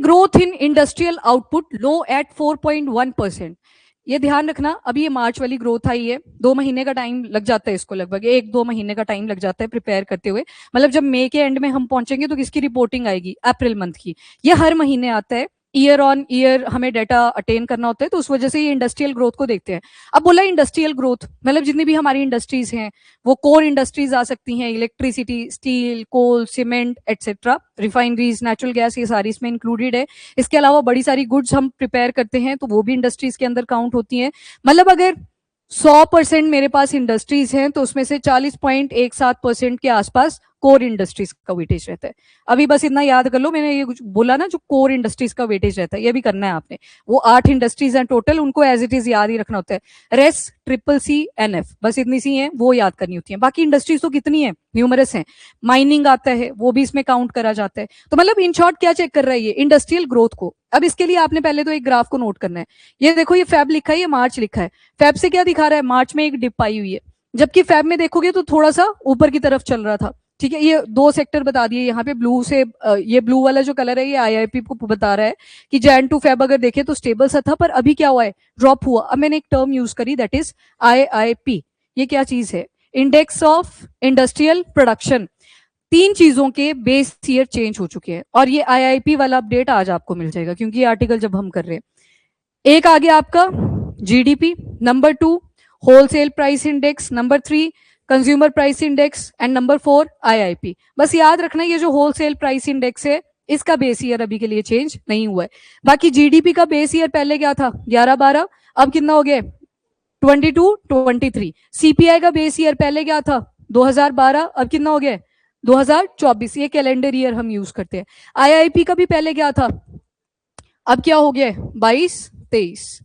Growth in industrial output low at 4.1%। ये ध्यान रखना, अभी ये मार्च वाली ग्रोथ आई है, 2 महीने का टाइम लग जाता है इसको, लगभग 1-2 महीने का टाइम लग जाता है प्रिपेयर करते हुए। मतलब जब मई के एंड में हम पहुंचेंगे तो किसकी रिपोर्टिंग आएगी? अप्रैल मंथ की। ये हर महीने आता है, ईयर ऑन ईयर हमें डाटा अटेन करना होता है, तो उस वजह से ये इंडस्ट्रियल ग्रोथ को देखते हैं। अब बोला इंडस्ट्रियल ग्रोथ, मतलब जितनी भी हमारी इंडस्ट्रीज हैं वो कोर इंडस्ट्रीज आ सकती हैं, electricity, steel, coal, cement etcetera, refineries, natural gas, ये सारी इसमें इंक्लूडेड है। इसके अलावा बड़ी सारी गुड्स हम प्रिपेयर करते हैं तो वो भी इंडस्ट्रीज के अंदर काउंट होती हैं। मतलब अगर 100% मेरे पास इंडस्ट्रीज हैं तो उसमें से 40.17% के आसपास कोर इंडस्ट्रीज का वेटेज रहता है। अभी बस इतना याद कर लो, मैंने ये कुछ बोला ना, जो कोर इंडस्ट्रीज का वेटेज रहता है, ये भी करना है आपने। वो 8 इंडस्ट्रीज हैं टोटल, उनको एज इट इज याद ही रखना होता है। रेस, ट्रिपल सी, एनएफ, बस इतनी सी हैं, वो याद करनी होती है। बाकी इंडस्ट्रीज तो कितनी है, न्यूमरस हैं। माइनिंग आता है, वो भी इसमें काउंट करा जाता है। तो मतलब इन शॉर्ट क्या चेक कर रहा है ये? इंडस्ट्रियल ग्रोथ को। अब इसके लिए आपने पहले तो एक ग्राफ को नोट करना है। ये देखो, ये फेब लिखा है, ये मार्च लिखा है। फेब से क्या दिखा रहा है? मार्च में एक डिप आई हुई है, जबकि फेब में देखोगे तो थोड़ा सा ऊपर की तरफ चल रहा था। ठीक है, ये 2 सेक्टर बता दिए यहाँ पे ब्लू से। ये ब्लू वाला जो कलर है ये आईआईपी को बता रहा है कि जैन टू फेब अगर देखे तो स्टेबल सा था, पर अभी क्या हुआ है? ड्रॉप हुआ। अब मैंने एक टर्म यूज करी, दैट इज आईआईपी। ये क्या चीज है? Index of industrial production. 3 चीजों के बेस ईयर चेंज हो चुके हैं, और ये आईआईपी वाला अपडेट आज आपको मिल जाएगा, क्योंकि ये आर्टिकल जब हम कर रहे हैं। एक आ गया आपका GDP, number 2 wholesale price index, number 3 consumer price index, and number 4 IIP. बस याद रखना, ये जो होलसेल प्राइस इंडेक्स है इसका बेस ईयर अभी के लिए चेंज नहीं हुआ है। बाकी जीडीपी का बेस ईयर पहले क्या था? 11-12, अब कितना हो गया? 22-23। सीपीआई का बेस ईयर पहले क्या था? 2012, अब कितना हो गया? 2024। ये कैलेंडर ईयर हम यूज करते हैं। आईआईपी का भी पहले क्या था? अब क्या हो गया? 22-23।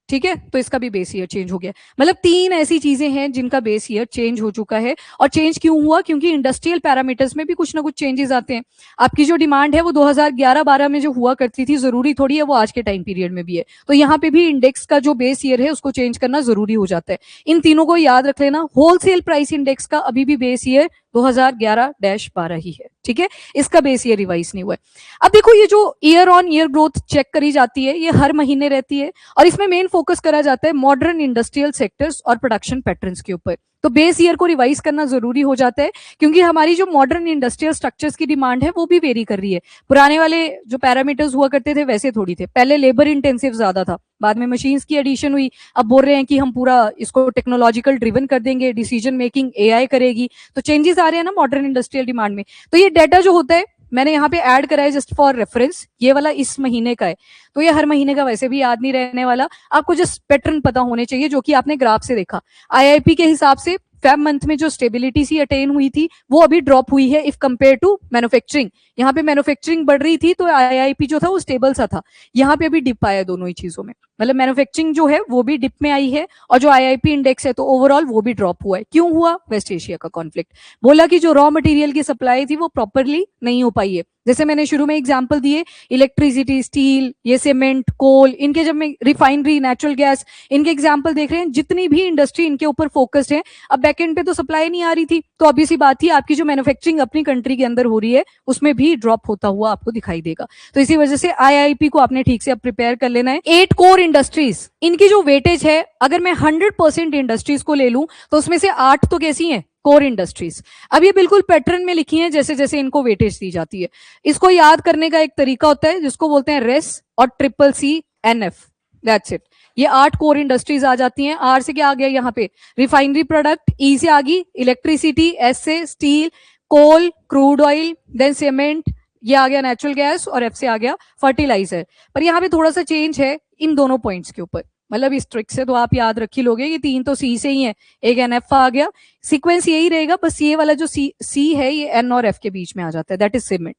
ठीक है, तो इसका भी बेस ईयर चेंज हो गया। मतलब 3 ऐसी चीजें हैं जिनका बेस ईयर चेंज हो चुका है। और चेंज क्यों हुआ? क्योंकि इंडस्ट्रियल पैरामीटर्स में भी कुछ ना कुछ चेंजेस आते हैं। आपकी जो डिमांड है वो 2011-12 में जो हुआ करती थी, जरूरी थोड़ी है वो आज के टाइम पीरियड में भी है। तो यहाँ पे भी इंडेक्स का जो बेस ईयर है उसको चेंज करना जरूरी हो जाता है। इन तीनों को याद रख लेना। होलसेल प्राइस इंडेक्स का अभी भी बेस ईयर 2011-12 ही है। ठीक है, इसका बेस ईयर रिवाइज नहीं हुआ है। अब देखो, ये जो year on year growth check करी जाती है ये हर महीने रहती है, और इसमें मेन फोकस करा जाता है मॉडर्न इंडस्ट्रियल सेक्टर्स और प्रोडक्शन पैटर्न्स के ऊपर। तो बेस ईयर को रिवाइज करना जरूरी हो जाता है, क्योंकि हमारी जो मॉडर्न इंडस्ट्रियल स्ट्रक्चर्स की डिमांड है वो भी वेरी कर रही है। पुराने वाले जो पैरामीटर्स हुआ करते थे वैसे थोड़ी थे। पहले लेबर इंटेंसिव ज्यादा था, बाद में मशीन्स की एडिशन हुई, अब बोल रहे हैं कि हम पूरा इसको टेक्नोलॉजिकल ड्रिवन कर देंगे, डिसीजन मेकिंग एआई करेगी। तो चेंजेस आ रहे हैं ना मॉडर्न इंडस्ट्रियल डिमांड में। तो ये डाटा जो होता है मैंने यहाँ पे ऐड करा है जस्ट फॉर रेफरेंस, ये वाला इस महीने का है, तो ये हर महीने का वैसे भी याद नहीं रहने वाला। आपको जस्ट पैटर्न पता होने चाहिए, जो कि आपने ग्राफ से देखा। आईआईपी के हिसाब से फेब मंथ में जो स्टेबिलिटी सी अटेन हुई थी वो अभी ड्रॉप हुई है इफ कंपेयर टू मैन्युफैक्चरिंग। यहाँ पे मैन्युफैक्चरिंग बढ़ रही थी तो आईआईपी जो था वो स्टेबल सा था। यहाँ पे अभी डिप आया दोनों ही चीजों में, मतलब मैन्युफैक्चरिंग जो है वो भी डिप में आई है, और जो आईआईपी इंडेक्स है तो ओवरऑल वो भी ड्रॉप हुआ है। क्यों हुआ? वेस्ट एशिया का कॉन्फ्लिक्ट। बोला कि जो रॉ मटेरियल की सप्लाई थी वो प्रॉपरली नहीं हो पाई है। जैसे मैंने शुरू में एग्जांपल दिए, इलेक्ट्रिसिटी, स्टील, ये सीमेंट, कोल, इनके जब मैं रिफाइनरी, नेचुरल गैस, इनके एग्जांपल देख रहे हैं, जितनी भी इंडस्ट्री इनके ऊपर फोकस्ड है। अब बैकएंड पे तो सप्लाई नहीं आ रही थी, तो ऑब्वियस सी बात थी आपकी जो मैन्युफैक्चरिंग अपनी कंट्री के अंदर हो रही है उसमें भी ड्रॉप होता हुआ आपको दिखाई देगा। तो इसी वजह से आईआईपी को आपने ठीक से अब प्रिपेयर कर लेना है। 8 कोर इंडस्ट्रीज, इनकी जो वेटेज है, अगर मैं 100% इंडस्ट्रीज को ले लूं तो उसमें से 8 तो कैसी हैं? Core industries. अब ये बिल्कुल पैटर्न में लिखी है जैसे जैसे इनको वेटेज दी जाती है। इसको याद करने का एक तरीका होता है जिसको बोलते हैं रेस और triple C NF, that's it. ये 8 कोर इंडस्ट्रीज आ जाती हैं। आर से क्या आ गया यहाँ पे? रिफाइनरी प्रोडक्ट, ई से आ गई इलेक्ट्रिसिटी, एस से स्टील, कोल, क्रूड ऑयल, देन सीमेंट, ये आ गया नेचुरल गैस, और एफ से आ गया फर्टिलाइजर। पर यहाँ पे थोड़ा सा चेंज है इन दोनों पॉइंट्स के ऊपर, मतलब इस ट्रिक से तो आप याद रख ही लोगे कि 3 तो सी से ही है, एक एनएफ आ गया, सीक्वेंस यही रहेगा, बस ये वाला जो सी है ये एन और एफ के बीच में आ जाता है, दैट इज सीमेंट।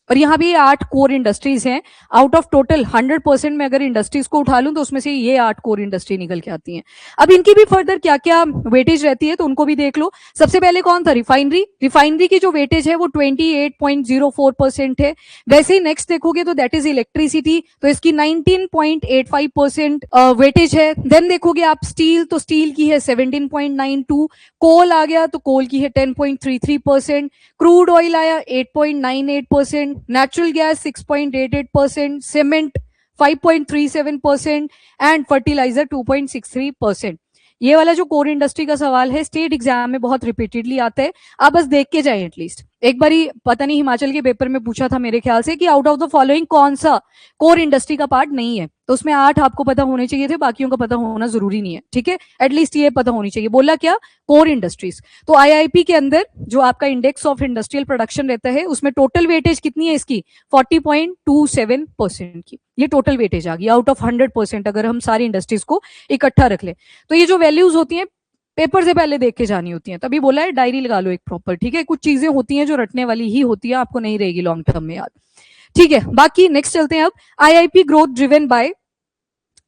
और यहाँ भी 8 कोर इंडस्ट्रीज हैं। आउट ऑफ टोटल 100% में अगर इंडस्ट्रीज को उठा लूं तो उसमें से ये 8 कोर इंडस्ट्री निकल के आती हैं। अब इनकी भी फर्दर क्या क्या वेटेज रहती है तो उनको भी देख लो। सबसे पहले कौन था? रिफाइनरी। रिफाइनरी की जो वेटेज है वो 28.04% है। वैसे ही नेक्स्ट देखोगे तो दैट इज इलेक्ट्रिसिटी, तो इसकी 19.85% वेटेज है। देन देखोगे आप स्टील, तो स्टील की है 17.92। कोल आ गया तो कोल की है 10.33%। क्रूड ऑयल आया 8.98%। 6.88%, natural gas 6.88%, cement 5.37% and fertiliser 2.63%। ये वाला जो कोर इंडस्ट्री का सवाल है स्टेट एग्जाम में बहुत रिपीटेडली आता है, आप बस देख के जाए एटलीस्ट एक बारी। पता नहीं हिमाचल के पेपर में पूछा था मेरे ख्याल से कि आउट ऑफ द फॉलोइंग कौन सा कोर इंडस्ट्री का पार्ट नहीं है, तो उसमें 8 आपको पता होने चाहिए थे, बाकियों का पता होना जरूरी नहीं है, ठीक है। एटलीस्ट ये पता होनी चाहिए। बोला क्या? Core industries. तो आईआईपी के अंदर जो आपका इंडेक्स ऑफ इंडस्ट्रियल प्रोडक्शन रहता है उसमें टोटल वेटेज कितनी है इसकी? 40.27% की। ये टोटल वेटेज आ गई आउट ऑफ 100% अगर हम सारी इंडस्ट्रीज को इकट्ठा रख ले। तो ये जो वैल्यूज होती हैं पेपर से पहले देख के जानी होती हैं, तभी बोला है डायरी लगा लो एक प्रॉपर, ठीक है। कुछ चीजें होती हैं जो रटने वाली ही होती है, आपको नहीं रहेगी लॉन्ग टर्म में याद, ठीक है। बाकी नेक्स्ट चलते हैं अब। आईआईपी ग्रोथ ड्रिवन बाय,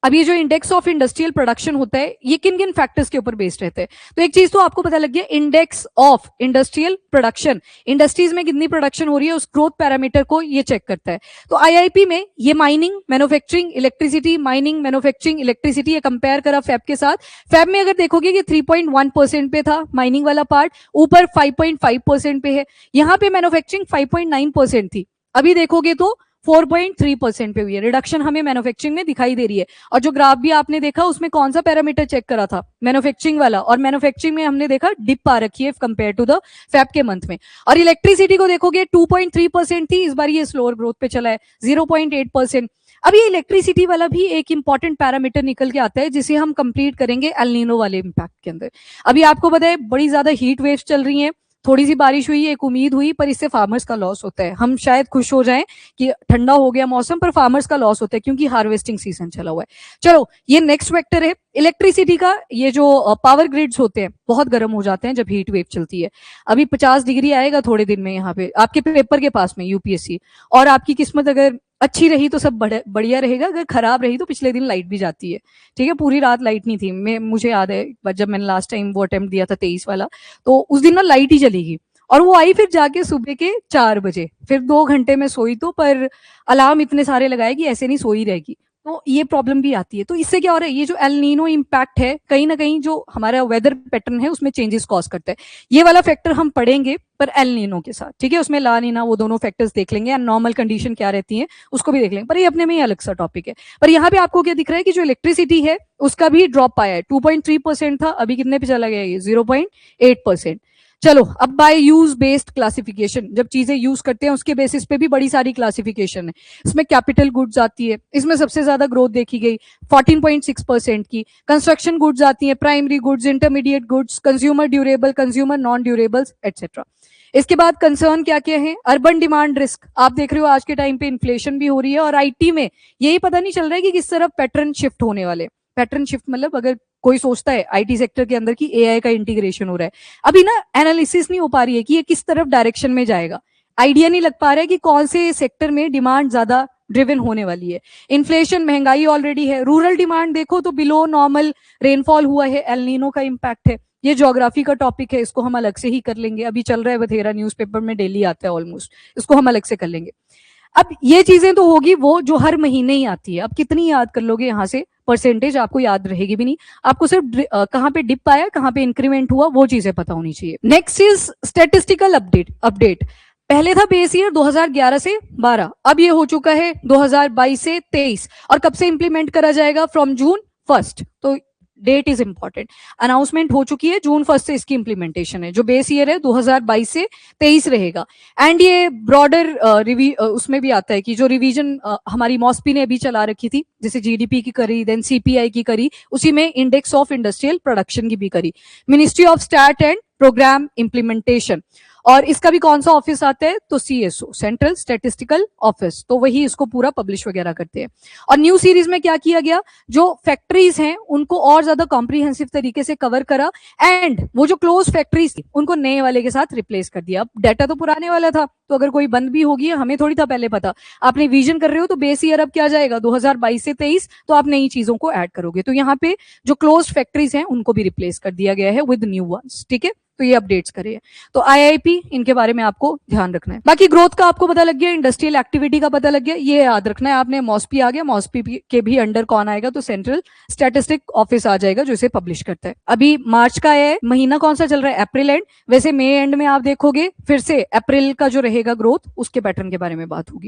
अब ये जो इंडेक्स ऑफ इंडस्ट्रियल प्रोडक्शन होता है ये किन किन फैक्टर्स के ऊपर बेस्ड रहते हैं? तो एक चीज तो आपको पता लग गया, index of industrial production, industries में कितनी प्रोडक्शन हो रही है उस ग्रोथ पैरामीटर को ये चेक करता है। तो आईआईपी में ये mining, manufacturing, electricity, mining, manufacturing, electricity, ये कंपेयर करा फैब के साथ। फैब में अगर देखोगे कि 3.1% पे था माइनिंग वाला पार्ट, ऊपर 5.5% पे है। यहाँ पे मैन्युफैक्चरिंग 5.9% थी, अभी देखोगे तो 4.3% पे हुई है। रिडक्शन हमें मैन्युफैक्चरिंग में दिखाई दे रही है। और जो ग्राफ भी आपने देखा उसमें कौन सा पैरामीटर चेक करा था? मैन्युफैक्चरिंग वाला, और मैन्युफैक्चरिंग में हमने देखा डिप आ रखी है कंपेयर टू द फैब के मंथ में। और इलेक्ट्रिसिटी को देखोगे 2.3% थी, इस बार ये स्लोअर ग्रोथ पे चला है 0.8%। अब ये इलेक्ट्रिसिटी वाला भी एक इंपॉर्टेंट पैरामीटर निकल के आता है जिसे हम कंप्लीट करेंगे एल नीनो वाले इंपैक्ट के अंदर। अभी आपको पता है बड़ी ज्यादा हीट वेव्स चल रही हैं, थोड़ी सी बारिश हुई, एक उम्मीद हुई, पर इससे फार्मर्स का लॉस होता है। हम शायद खुश हो जाएं कि ठंडा हो गया मौसम, पर फार्मर्स का लॉस होता है क्योंकि हार्वेस्टिंग सीजन चला हुआ है। चलो ये नेक्स्ट वेक्टर है इलेक्ट्रिसिटी का। ये जो पावर ग्रिड्स होते हैं बहुत गर्म हो जाते हैं जब हीट वेव चलती है। अभी 50 डिग्री आएगा थोड़े दिन में यहाँ पे आपके पेपर के पास में यूपीएससी, और आपकी किस्मत अगर अच्छी रही तो सब बढ़िया रहेगा, अगर खराब रही तो पिछले दिन लाइट भी जाती है, ठीक है। पूरी रात लाइट नहीं थी, मुझे याद है जब मैंने लास्ट टाइम वो अटेम्प्ट दिया था 23 वाला, तो उस दिन ना लाइट ही चली गई, और वो आई फिर जाके सुबह के 4 बजे, फिर 2 घंटे में सोई तो, पर अलार्म इतने सारे लगाए कि ऐसे नहीं सोई रहेगी। तो ये प्रॉब्लम भी आती है। तो इससे क्या हो रहा है, ये जो एल नीनो इम्पैक्ट है कहीं ना कहीं जो हमारा वेदर पैटर्न है उसमें चेंजेस कॉज करता है। ये वाला फैक्टर हम पढ़ेंगे पर एल नीनो के साथ, ठीक है। उसमें ला नीना वो दोनों फैक्टर्स देख लेंगे, या नॉर्मल कंडीशन क्या रहती है उसको भी देख लेंगे, पर ये अपने में ही अलग सा टॉपिक है। पर यहाँ पे आपको क्या दिख रहा है कि जो इलेक्ट्रिसिटी है उसका भी ड्रॉप आया है, 2.3% था, अभी कितने पे चला गया ये 0.8%। चलो अब बाय यूज बेस्ड क्लासिफिकेशन, जब चीजें यूज करते हैं उसके बेसिस पे भी बड़ी सारी क्लासिफिकेशन है। इसमें कैपिटल गुड्स आती है, इसमें सबसे ज्यादा ग्रोथ देखी गई 14.6% की। कंस्ट्रक्शन गुड्स आती है, primary goods, intermediate goods, consumer durable, consumer non durables etcetera. इसके बाद कंसर्न क्या क्या है? अर्बन डिमांड रिस्क, आप देख रहे हो आज के टाइम पे इन्फ्लेशन भी हो रही है, और आईटी में यही पता नहीं चल रहा है कि किस तरफ पैटर्न शिफ्ट होने वाले। पैटर्न शिफ्ट मतलब अगर कोई सोचता है आईटी सेक्टर के अंदर की एआई का इंटीग्रेशन हो रहा है, अभी ना एनालिसिस नहीं हो पा रही है कि ये किस तरफ डायरेक्शन में जाएगा, आइडिया नहीं लग पा रहा है कि कौन से सेक्टर में डिमांड ज्यादा ड्रिवन होने वाली है। इन्फ्लेशन, महंगाई ऑलरेडी है, रूरल डिमांड देखो तो बिलो नॉर्मल रेनफॉल हुआ है, एल नीनो का इम्पैक्ट है। ये ज्योग्राफी का टॉपिक है, इसको हम अलग से ही कर लेंगे, अभी चल रहा है बथेरा, न्यूज़पेपर में डेली आता है ऑलमोस्ट, इसको हम अलग से कर लेंगे। अब ये चीजें तो होगी वो जो हर महीने ही आती है, अब कितनी याद कर लोगे यहाँ से, परसेंटेज आपको याद रहेगी भी नहीं, आपको सिर्फ कहाँ पे डिप आया, कहाँ पे इंक्रीमेंट हुआ, वो चीजें पता होनी चाहिए। Next is statistical update. पहले था बेस ईयर 2011 से 12, अब ये हो चुका है 2022 से 23, और कब से इंप्लीमेंट करा जाएगा? From June 1। तो डेट इज इंपॉर्टेंट, अनाउंसमेंट हो चुकी है, जून 1 से इसकी इंप्लीमेंटेशन है। जो बेस ईयर है 2022 से 23 रहेगा। एंड ये ब्रॉडर उसमें भी आता है कि जो रिवीजन हमारी मॉस्पी ने अभी चला रखी थी, जैसे जीडीपी की करी, देन सीपीआई की करी, उसी में इंडेक्स ऑफ इंडस्ट्रियल प्रोडक्शन की भी करी, ministry of stat and programme implementation. और इसका भी कौन सा ऑफिस आता है? तो सीएसओ, सेंट्रल स्टैटिस्टिकल ऑफिस, तो वही इसको पूरा पब्लिश वगैरह करते हैं। और न्यू सीरीज में क्या किया गया, जो फैक्ट्रीज हैं उनको और ज्यादा कॉम्प्रिहेंसिव तरीके से कवर करा, एंड वो जो क्लोज फैक्ट्रीज थी उनको नए वाले के साथ रिप्लेस कर दिया। अब डाटा तो पुराने वाला था, तो अगर कोई बंद भी होगी हमें थोड़ी था पहले पता, आपने विजन कर रहे हो तो बेस ईयर अब क्या जाएगा 2022 से 23, तो आप नई चीजों को ऐड करोगे। तो यहाँ पे जो क्लोज फैक्ट्रीज हैं उनको भी रिप्लेस कर दिया गया है विद न्यू वंस, ठीक है। तो ये अपडेट्स करिए। तो IIP इनके बारे में आपको ध्यान रखना है। बाकी ग्रोथ का आपको पता लग गया, इंडस्ट्रियल एक्टिविटी का पता लग गया, ये याद रखना है आपने। मॉस्पी आ गया, मॉस्पी के भी अंडर कौन आएगा, तो सेंट्रल स्टैटिस्टिक ऑफिस आ जाएगा जो इसे पब्लिश करता है। अभी मार्च का है, महीना कौन सा चल रहा है, अप्रैल एंड। वैसे मई एंड में आप देखोगे फिर से अप्रैल का जो रहेगा ग्रोथ, उसके पैटर्न के बारे में बात होगी।